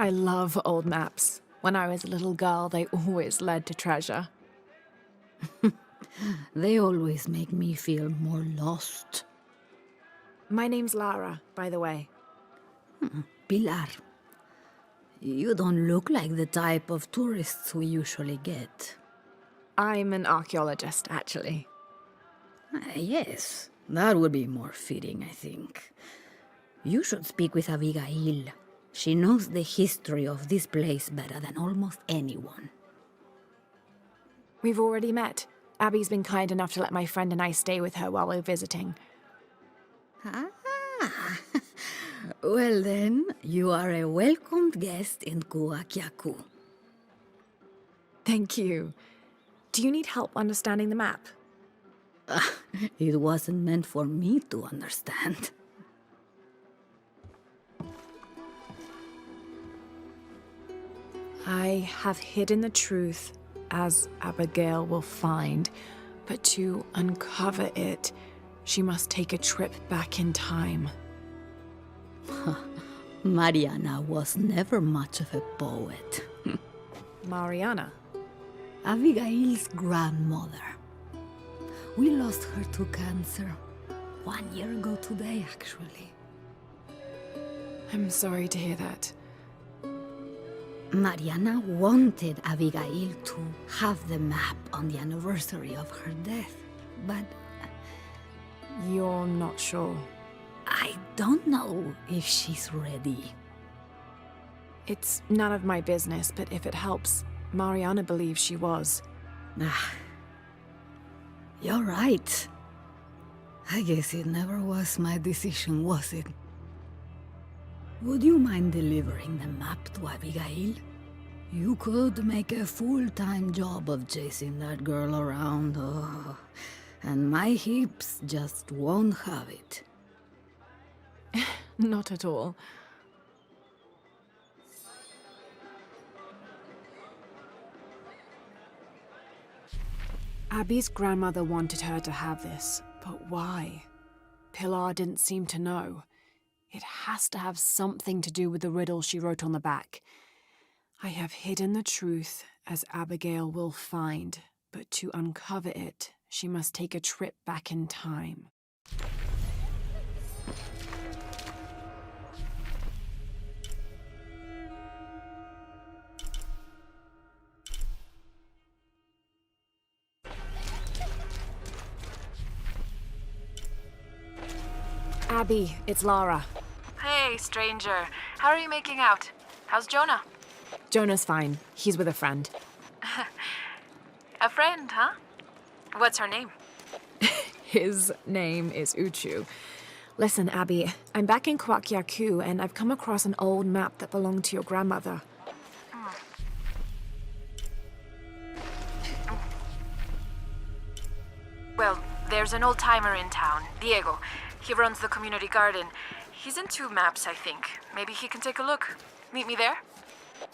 I love old maps. When I was a little girl, they always led to treasure. They always make me feel more lost. My name's Lara, by the way. Pilar, you don't look like the type of tourists we usually get. I'm an archaeologist, actually. Yes, that would be more fitting, I think. You should speak with Abigail. She knows the history of this place better than almost anyone. We've already met. Abby's been kind enough to let my friend and I stay with her while we're visiting. Ah, well then, you are a welcomed guest in Kuwaq Yaku. Thank you. Do you need help understanding the map? It wasn't meant for me to understand. I have hidden the truth, as Abigail will find, but to uncover it, she must take a trip back in time. Mariana was never much of a poet. Mariana? Abigail's grandmother. We lost her to cancer 1 year ago today, actually. I'm sorry to hear that. Mariana wanted Abigail to have the map on the anniversary of her death, but You're not sure. I don't know if she's ready. It's none of my business, but if it helps, Mariana believes she was. You're right. I guess it never was my decision, was it? Would you mind delivering the map to Abigail? You could make a full-time job of chasing that girl around, and my hips just won't have it. Not at all. Abby's grandmother wanted her to have this, but why? Pilar didn't seem to know. It has to have something to do with the riddle she wrote on the back. I have hidden the truth, as Abigail will find, but to uncover it, she must take a trip back in time. Abby, it's Lara. Hey, stranger. How are you making out? How's Jonah? Jonah's fine. He's with a friend. A friend, huh? What's her name? His name is Uchu. Listen, Abby, I'm back in Kuwaq Yaku, and I've come across an old map that belonged to your grandmother. Well, there's an old-timer in town, Diego. He runs the community garden. He's into maps, I think. Maybe he can take a look. Meet me there?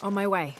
On my way.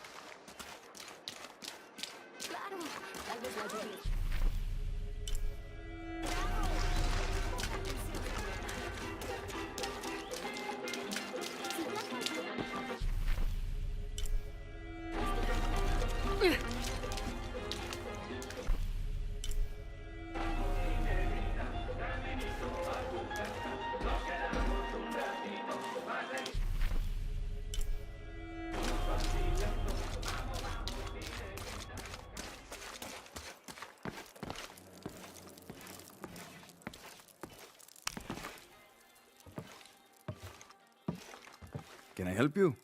Can I help you?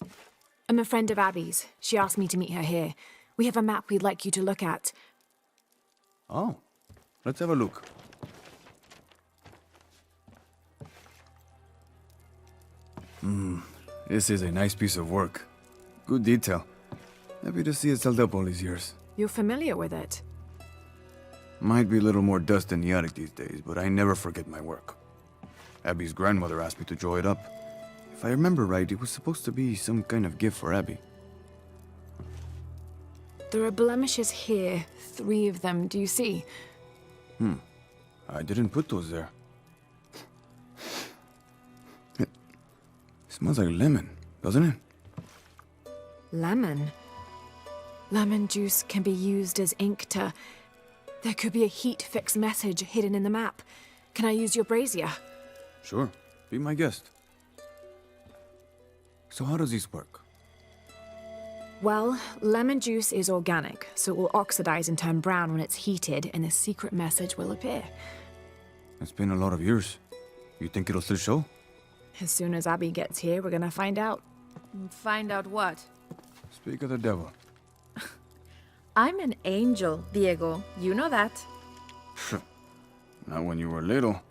I'm a friend of Abby's. She asked me to meet her here. We have a map we'd like you to look at. Oh, let's have a look. This is a nice piece of work. Good detail. Happy to see it's held up all these years. You're familiar with it? Might be a little more dust than the attic these days, but I never forget my work. Abby's grandmother asked me to draw it up. If I remember right, it was supposed to be some kind of gift for Abby. There are blemishes here. 3 of them, do you see? I didn't put those there. It smells like lemon, doesn't it? Lemon. Lemon juice can be used as ink to... There could be a heat fix message hidden in the map. Can I use your brazier? Sure, be my guest. So how does this work? Well, lemon juice is organic, so it will oxidize and turn brown when it's heated, and a secret message will appear. It's been a lot of years. You think it'll still show? As soon as Abby gets here, we're gonna find out. Find out what? Speak of the devil. I'm an angel, Diego. You know that. Not when you were little.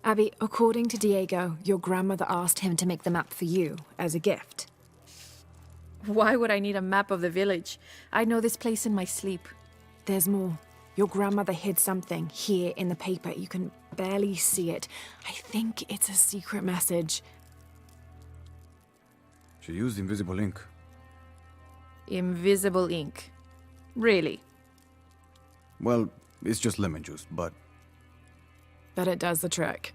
Abby, according to Diego, your grandmother asked him to make the map for you, as a gift. Why would I need a map of the village? I know this place in my sleep. There's more. Your grandmother hid something here in the paper. You can barely see it. I think it's a secret message. She used invisible ink. Invisible ink. Really? Well, it's just lemon juice, but But it does the trick.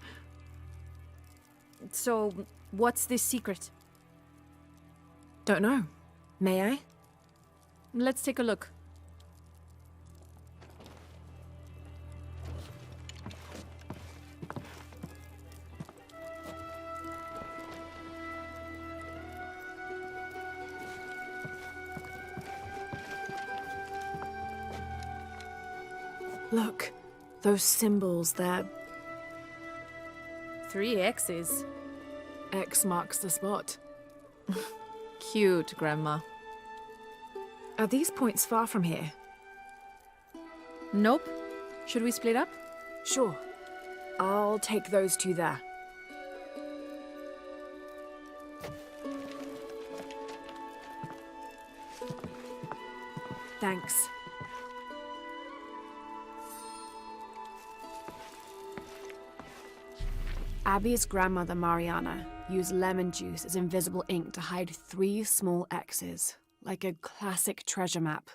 So, what's this secret? Don't know. May I? Let's take a look. Look, those symbols there. 3 X's. X marks the spot. Cute, Grandma. Are these points far from here? Nope. Should we split up? Sure. I'll take those two there. Thanks. Abby's grandmother, Mariana, used lemon juice as invisible ink to hide 3 small X's, like a classic treasure map.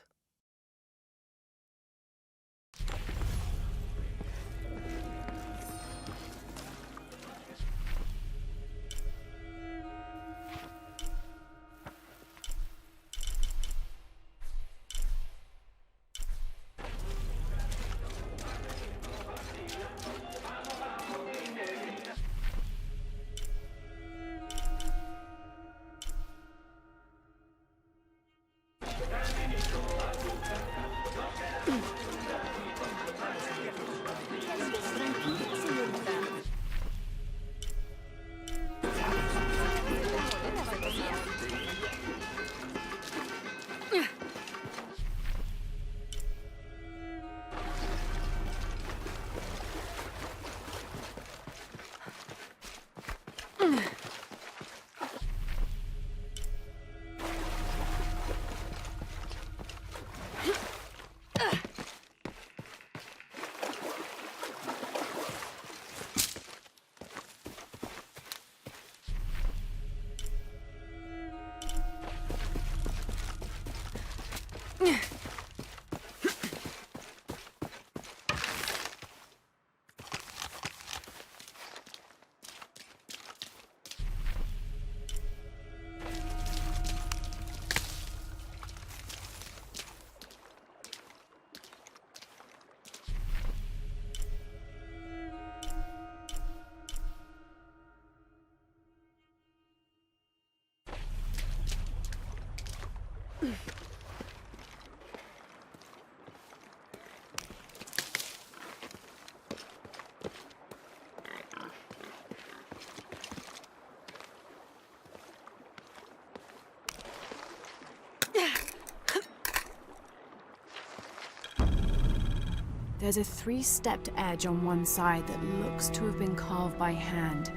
There's a 3-stepped edge on one side that looks to have been carved by hand.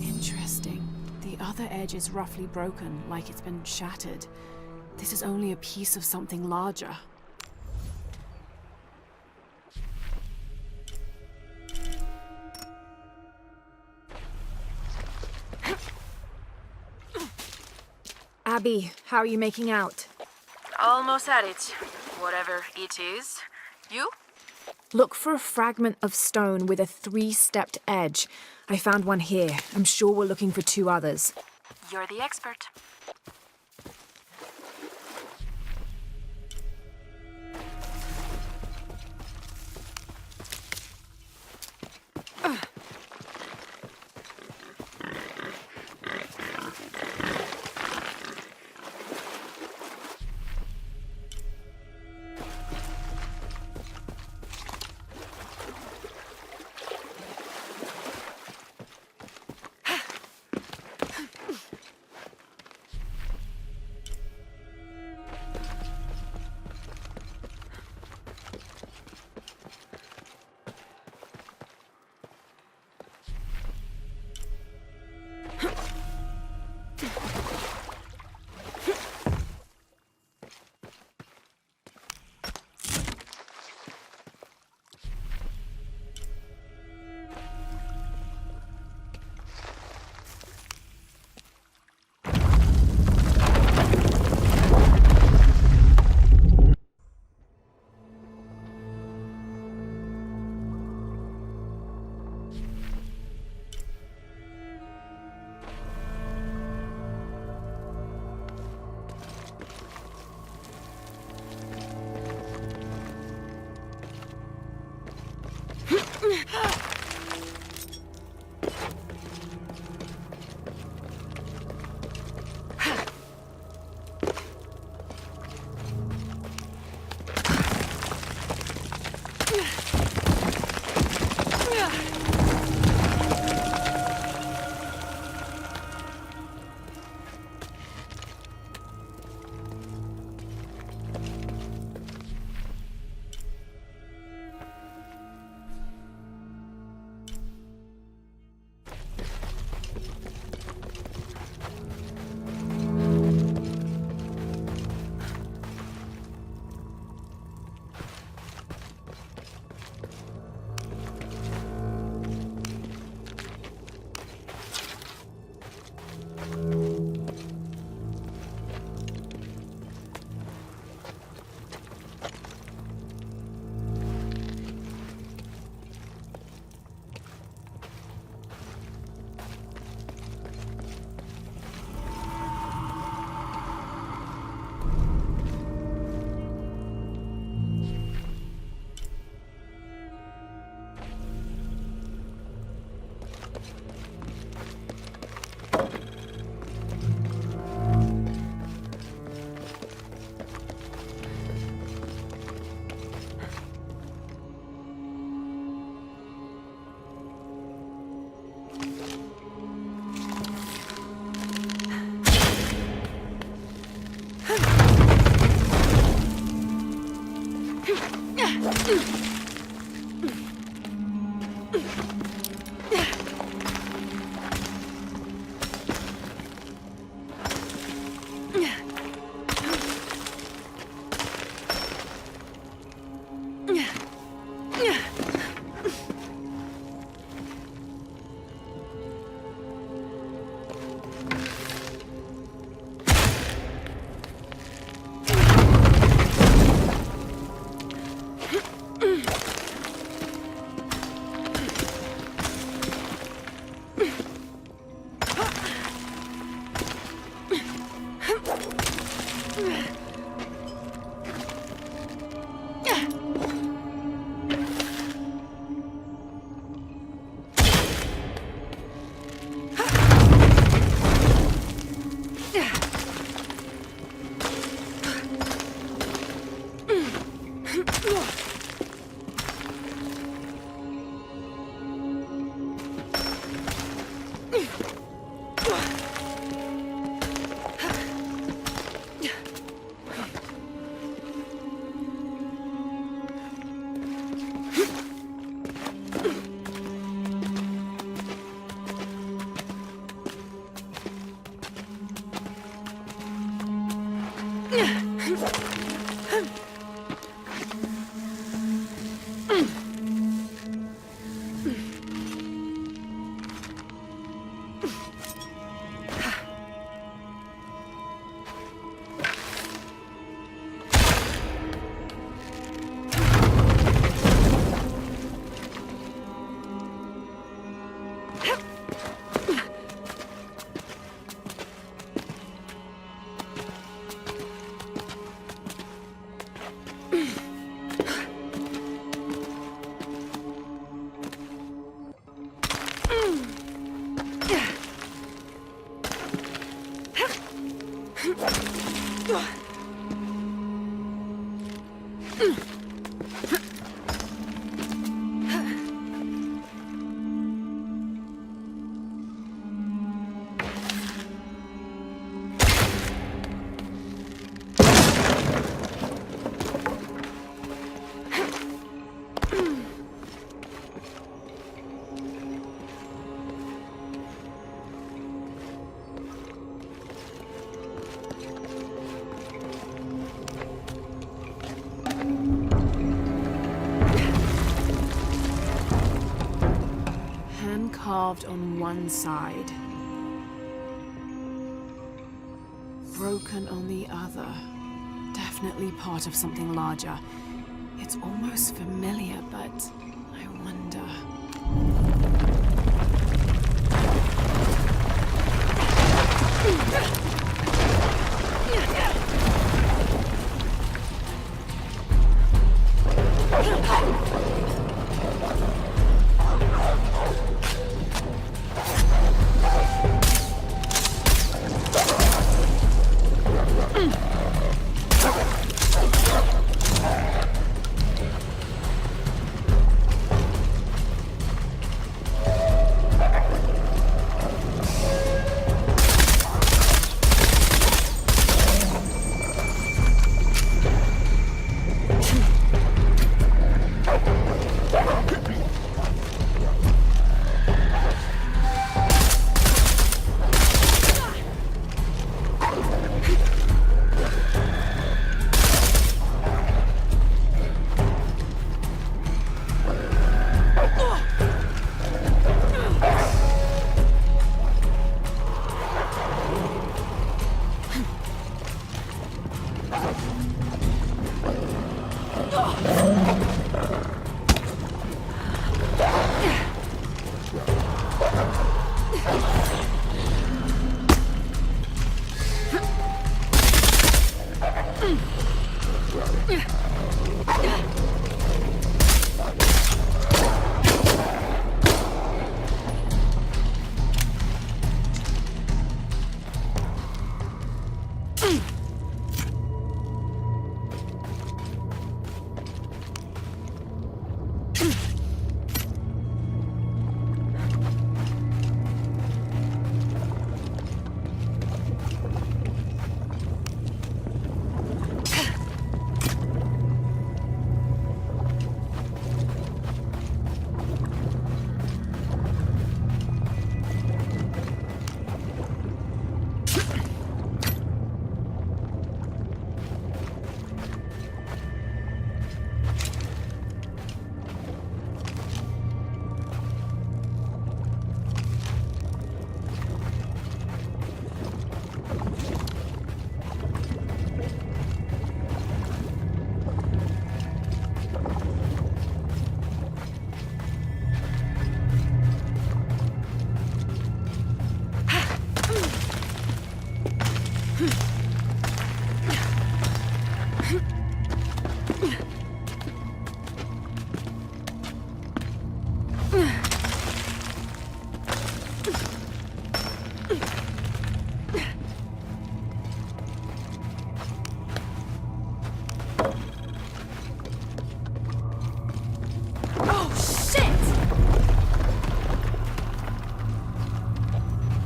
Interesting. The other edge is roughly broken, like it's been shattered. This is only a piece of something larger. Abby, how are you making out? Almost at it. Whatever it is. You? Look for a fragment of stone with a 3-stepped edge. I found one here. I'm sure we're looking for 2 others. You're the expert. Hand carved on one side. Broken on the other. Definitely part of something larger. It's almost familiar, but I wonder...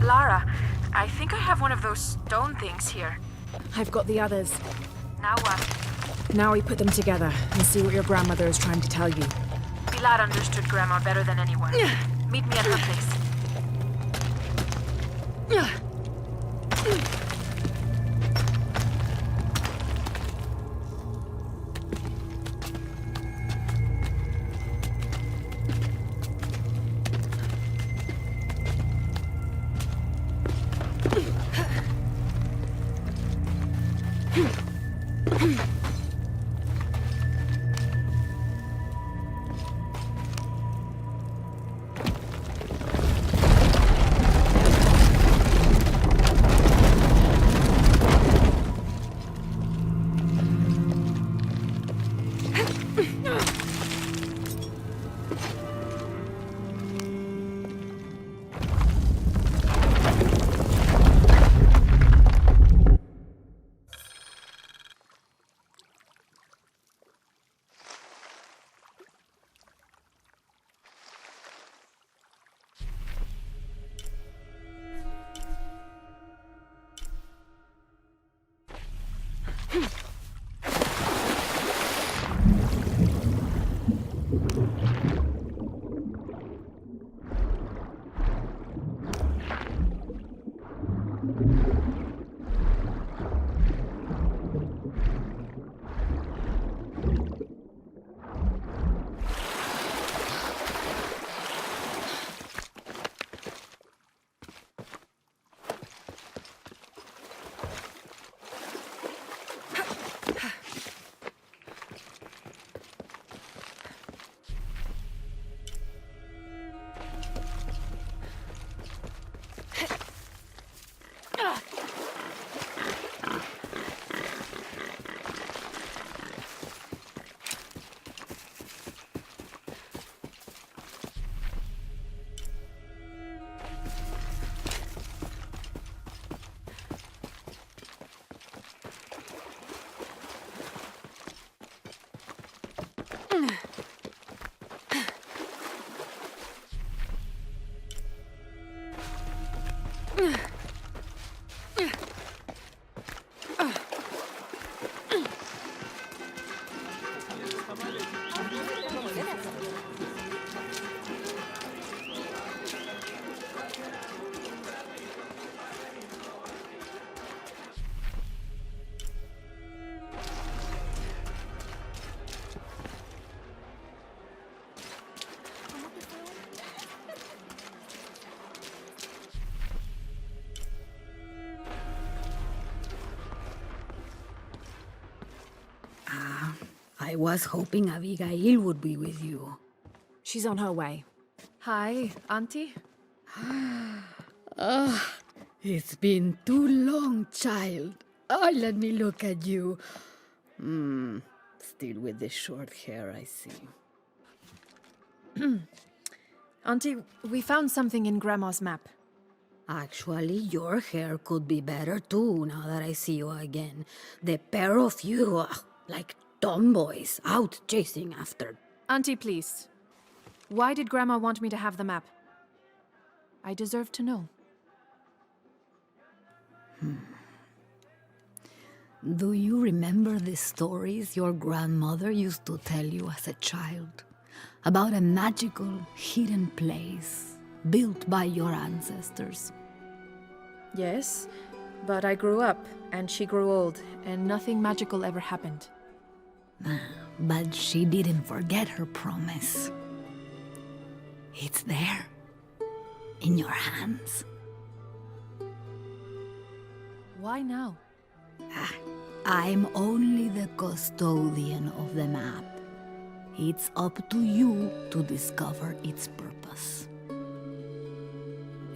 Lara, I think I have one of those stone things here. I've got the others. Now what? Now we put them together and see what your grandmother is trying to tell you. Pilar understood Grandma better than anyone. Meet me at her place. I was hoping Abigail would be with you. She's on her way. Hi, Auntie. It's been too long, child. Oh, let me look at you. Still with the short hair, I see. Auntie, we found something in Grandma's map. Actually, your hair could be better too, now that I see you again. The pair of you are like tomboys out chasing after. Auntie, please. Why did Grandma want me to have the map? I deserve to know. Do you remember the stories your grandmother used to tell you as a child? About a magical, hidden place built by your ancestors? Yes, but I grew up, and she grew old, and nothing magical ever happened. But she didn't forget her promise. It's there, in your hands. Why now? I'm only the custodian of the map. It's up to you to discover its purpose.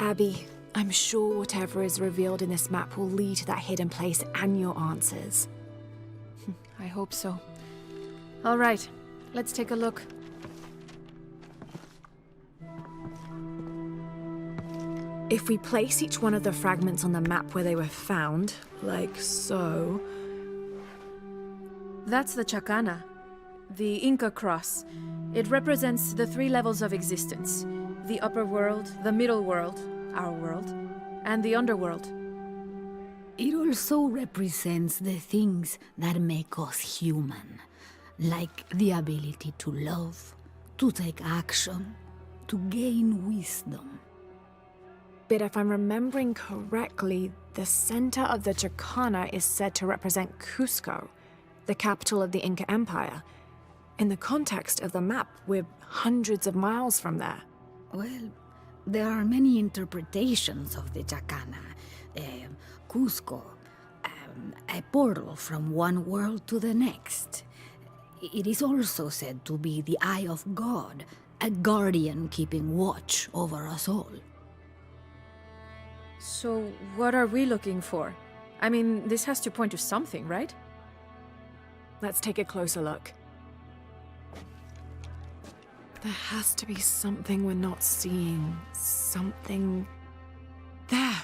Abby, I'm sure whatever is revealed in this map will lead to that hidden place and your answers. I hope so. All right, let's take a look. If we place each one of the fragments on the map where they were found, like so... That's the Chacana, the Inca cross. It represents the 3 levels of existence. The upper world, the middle world, our world, and the underworld. It also represents the things that make us human, like the ability to love, to take action, to gain wisdom. But if I'm remembering correctly, the center of the Chacana is said to represent Cusco, the capital of the Inca Empire. In the context of the map, we're hundreds of miles from there. Well, there are many interpretations of the Chacana. Cusco, a portal from one world to the next. It is also said to be the Eye of God, a guardian keeping watch over us all. So, what are we looking for? I mean, this has to point to something, right? Let's take a closer look. There has to be something we're not seeing. Something... There!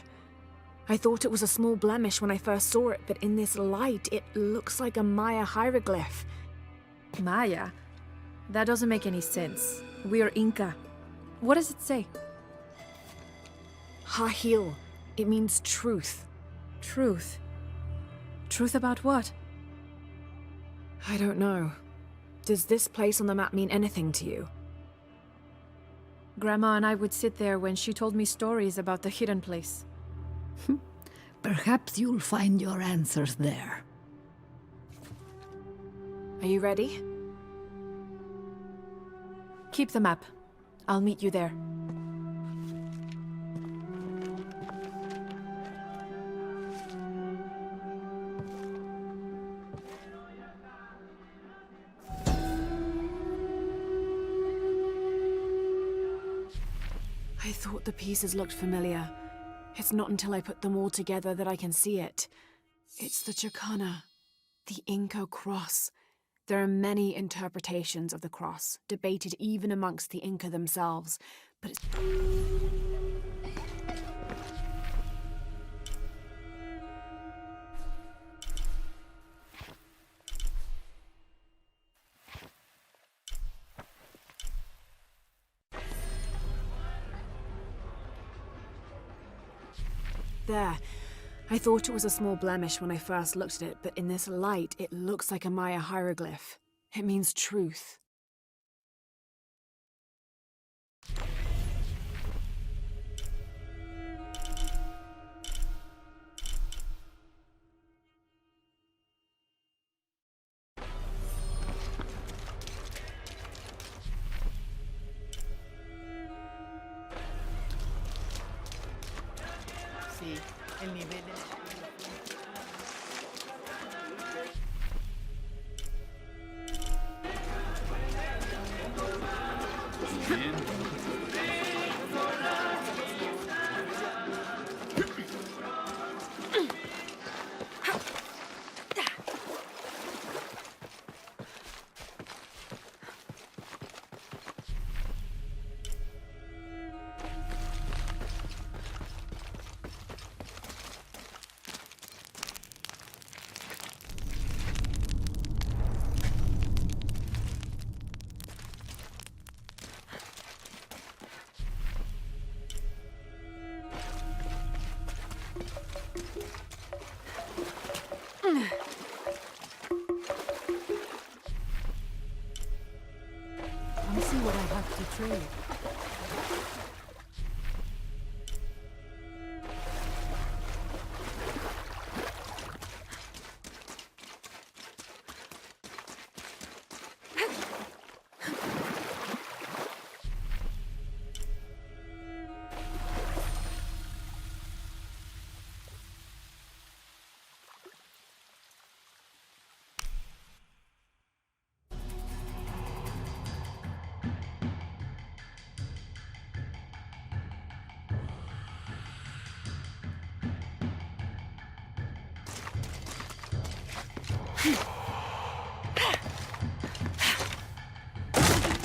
I thought it was a small blemish when I first saw it, but in this light, it looks like a Maya hieroglyph. Maya? That doesn't make any sense. We are Inca. What does it say? Hahil. It means truth. Truth. Truth about what? I don't know. Does this place on the map mean anything to you? Grandma and I would sit there when she told me stories about the hidden place. Perhaps you'll find your answers there. Are you ready? Keep the map. I'll meet you there. I thought the pieces looked familiar. It's not until I put them all together that I can see it. It's the Chacana, the Inca cross. There are many interpretations of the cross, debated even amongst the Inca themselves, but it's... There. I thought it was a small blemish when I first looked at it, but in this light, it looks like a Maya hieroglyph. It means truth. Sí, el nivel de...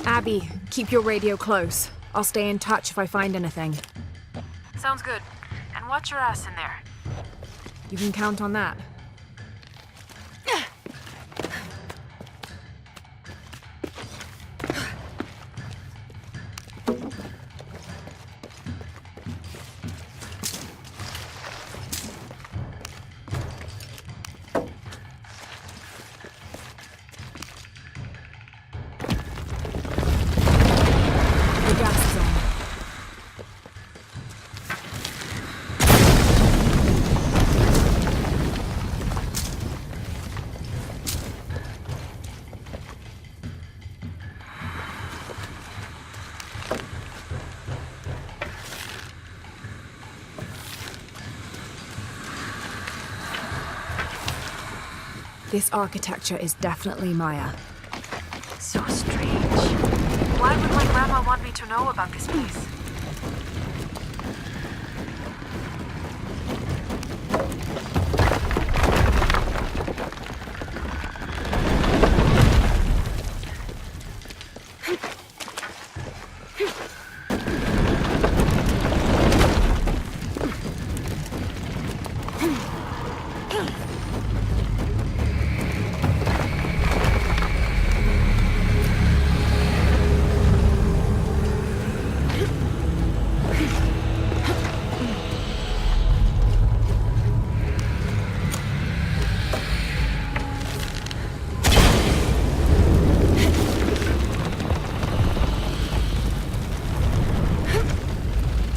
Abby, keep your radio close. I'll stay in touch if I find anything. Sounds good. And watch your ass in there. You can count on that. The gas is on. This architecture is definitely Maya. So strange. Why would my grandma want me to know about this place?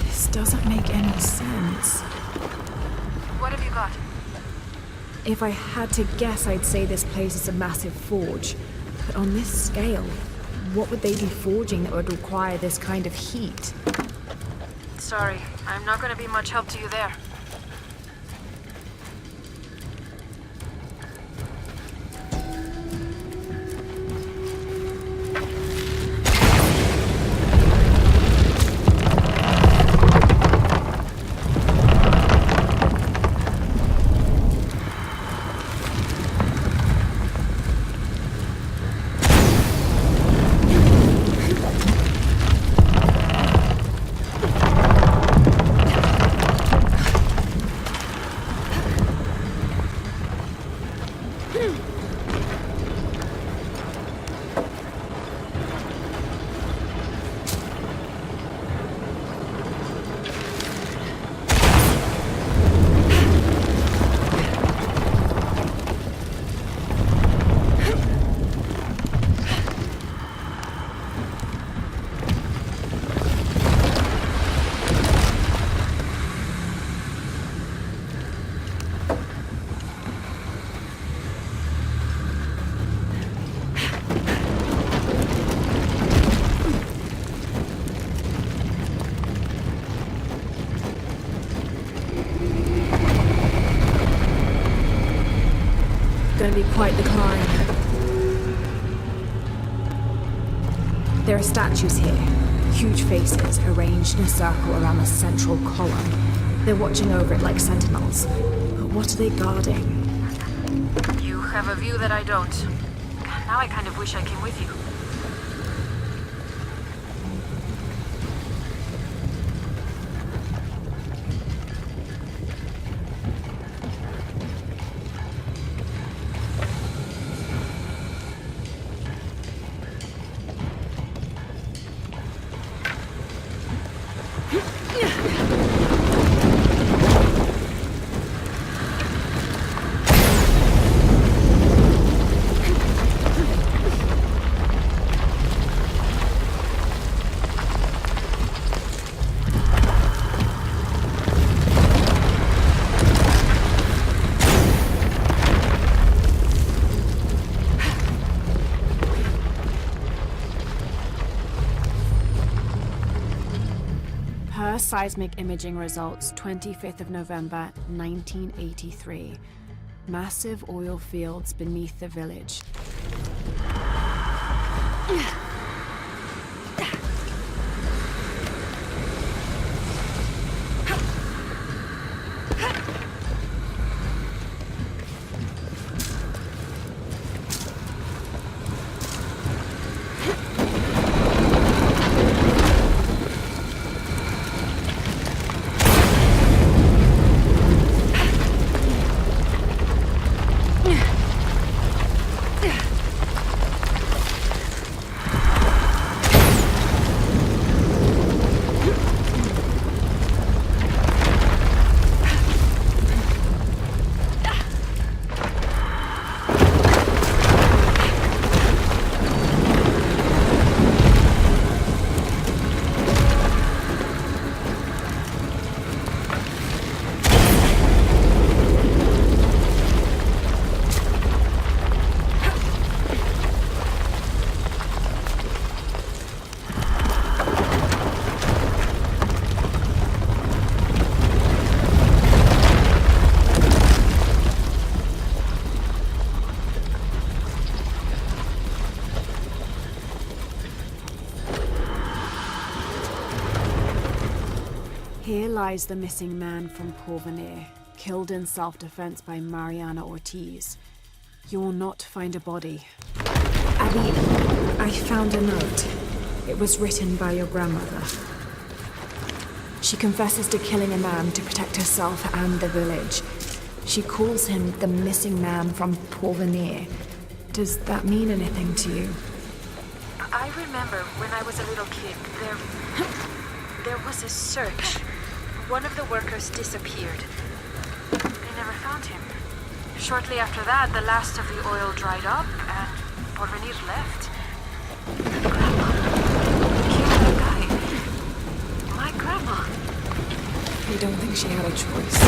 This doesn't make any sense. What have you got? If I had to guess, I'd say this place is a massive forge. But on this scale, what would they be forging that would require this kind of heat? Sorry, I'm not gonna be much help to you there. Gonna be quite the climb. There are statues here, huge faces arranged in a circle around the central column. They're watching over it like sentinels. But what are they guarding? You have a view that I don't. Now I kind of wish I came with you. Seismic imaging results 25th of November 1983. Massive oil fields beneath the village. lies the missing man from Porvenir, killed in self-defense by Mariana Ortiz. You will not find a body. Abby, I found a note. It was written by your grandmother. She confesses to killing a man to protect herself and the village. She calls him the missing man from Porvenir. Does that mean anything to you? I remember when I was a little kid, there was a search. One of the workers disappeared. They never found him. Shortly after that, the last of the oil dried up, and Porvenir left. Grandma killed that guy. My grandma. I don't think she had a choice.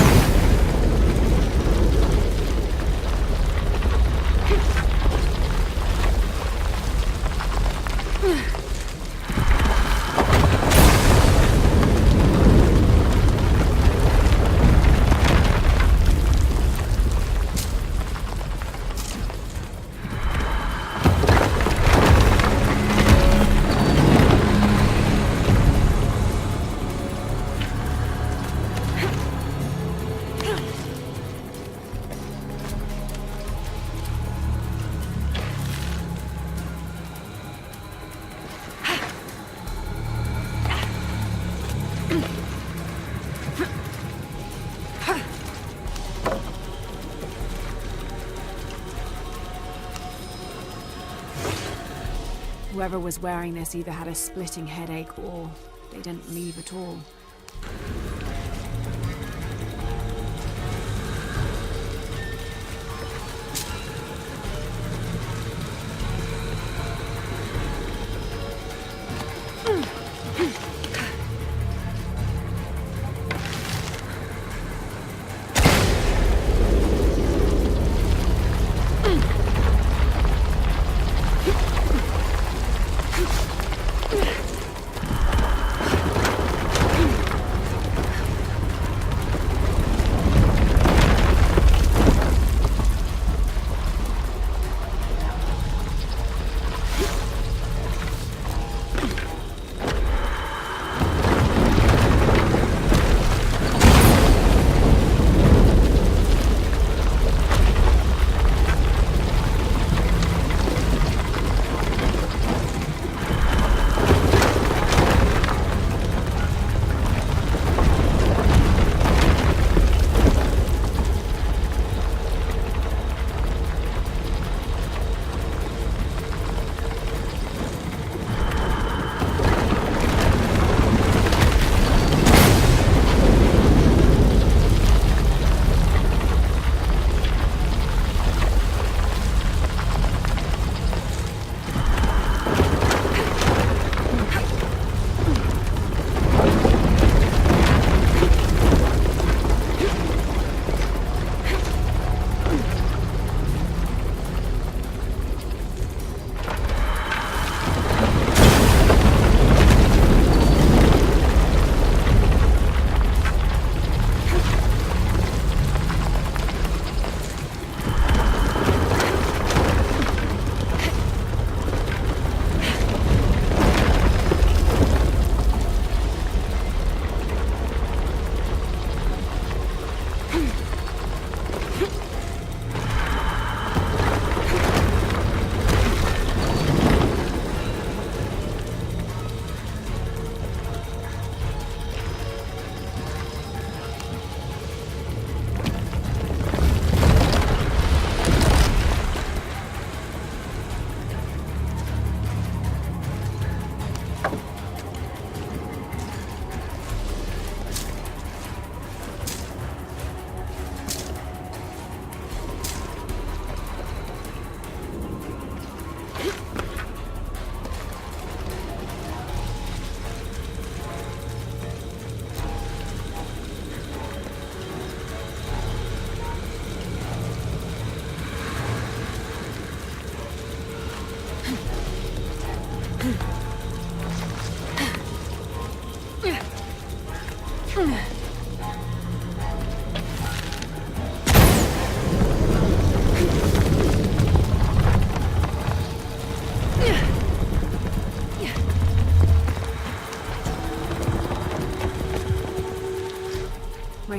Whoever was wearing this either had a splitting headache or they didn't leave at all.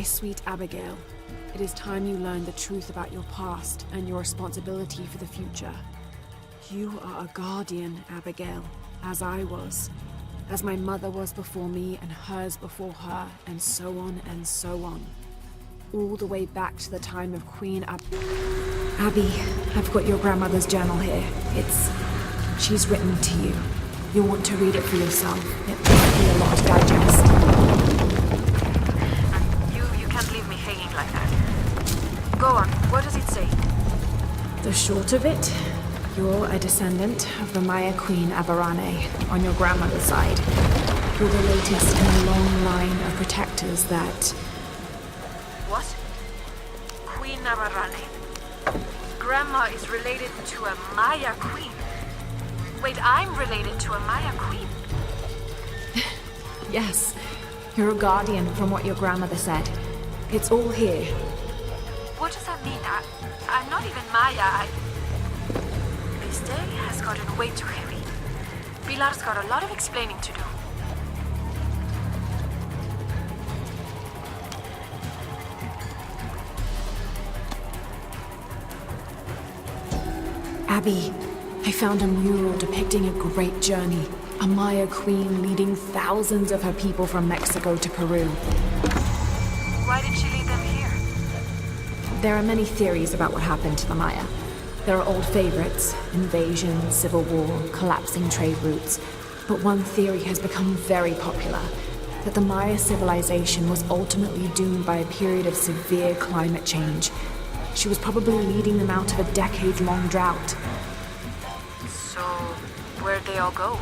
My sweet Abigail, it is time you learned the truth about your past and your responsibility for the future. You are a guardian, Abigail, as I was. As my mother was before me and hers before her, and so on and so on. All the way back to the time of Queen Abby, I've got your grandmother's journal here. She's written to you. You'll want to read it for yourself. It might be a lot to digest. You can't leave me hanging like that. Go on, what does it say? The short of it, you're a descendant of the Maya Queen Avarane on your grandmother's side. You're the latest in a long line of protectors that... What? Queen Avarane. Grandma is related to a Maya queen. Wait, I'm related to a Maya queen? Yes, you're a guardian from what your grandmother said. It's all here. What does that mean? I'm not even Maya. This day has gotten way too heavy. Pilar's got a lot of explaining to do. Abby, I found a mural depicting a great journey. A Maya queen leading thousands of her people from Mexico to Peru. Why did she lead them here? There are many theories about what happened to the Maya. There are old favorites, invasion, civil war, collapsing trade routes. But one theory has become very popular, that the Maya civilization was ultimately doomed by a period of severe climate change. She was probably leading them out of a decade-long drought. So, where'd they all go?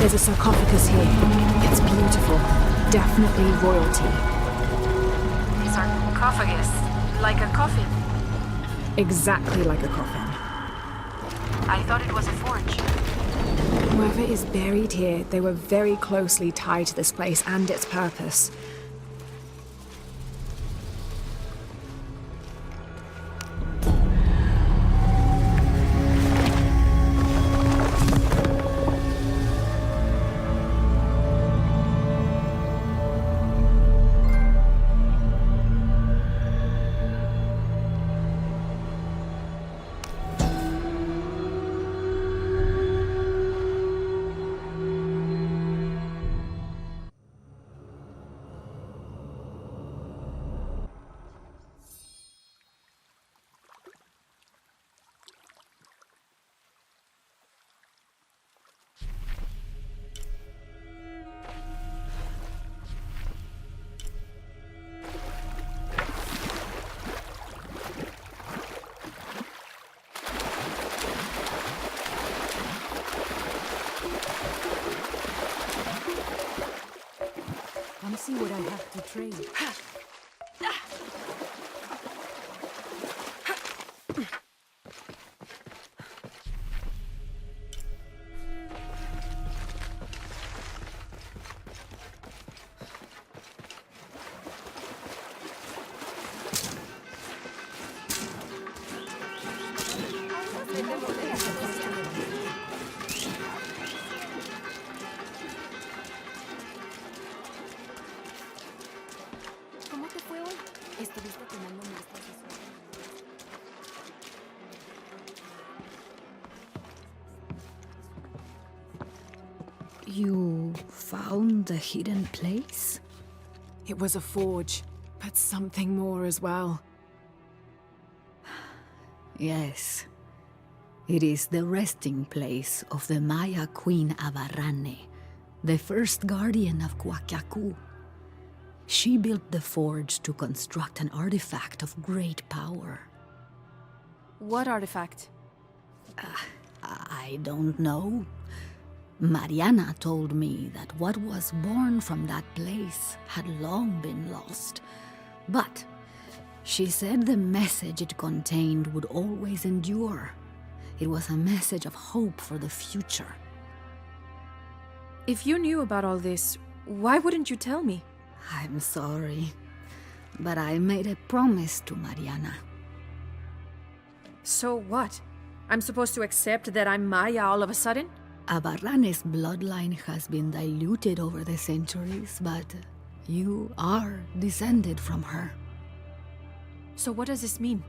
There's a sarcophagus here. It's beautiful. Definitely royalty. Sarcophagus? Like a coffin? Exactly like a coffin. I thought it was a forge. Whoever is buried here, they were very closely tied to this place and its purpose. Come see what I have to trade. ¿Cómo te fue hoy? ¿Estuviste tomando muestras de su... You found the hidden place? It was a forge, but something more as well. Yes. It is the resting place of the Maya queen Abarrane, the first guardian of Kuwaq Yaku. She built the forge to construct an artifact of great power. What artifact? I don't know. Mariana told me that what was born from that place had long been lost. But she said the message it contained would always endure. It was a message of hope for the future. If you knew about all this, why wouldn't you tell me? I'm sorry, but I made a promise to Mariana. So what? I'm supposed to accept that I'm Maya all of a sudden? Abarrane's bloodline has been diluted over the centuries, but you are descended from her. So what does this mean?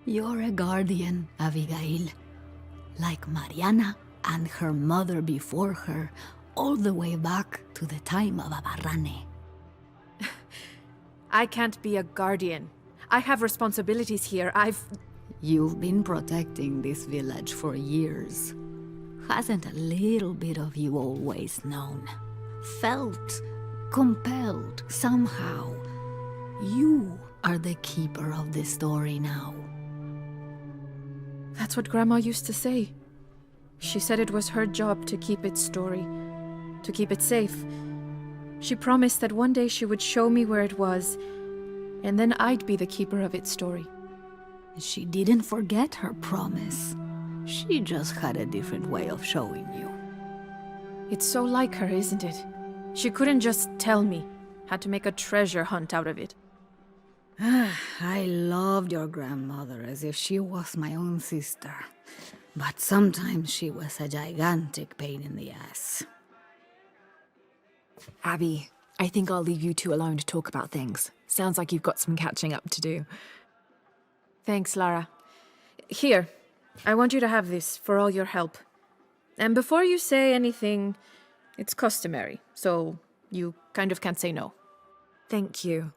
You're a guardian, Abigail. Like Mariana and her mother before her, all the way back to the time of Abarrane. I can't be a guardian. I have responsibilities here. You've been protecting this village for years. Hasn't a little bit of you always known? Felt compelled somehow. You are the keeper of the story now. That's what Grandma used to say. She said it was her job to keep its story, to keep it safe. She promised that one day she would show me where it was, and then I'd be the keeper of its story. She didn't forget her promise. She just had a different way of showing you. It's so like her, isn't it? She couldn't just tell me. Had to make a treasure hunt out of it. I loved your grandmother as if she was my own sister. But sometimes she was a gigantic pain in the ass. Abby, I think I'll leave you two alone to talk about things. Sounds like you've got some catching up to do. Thanks, Lara. Here, I want you to have this for all your help. And before you say anything, it's customary, so you kind of can't say no. Thank you.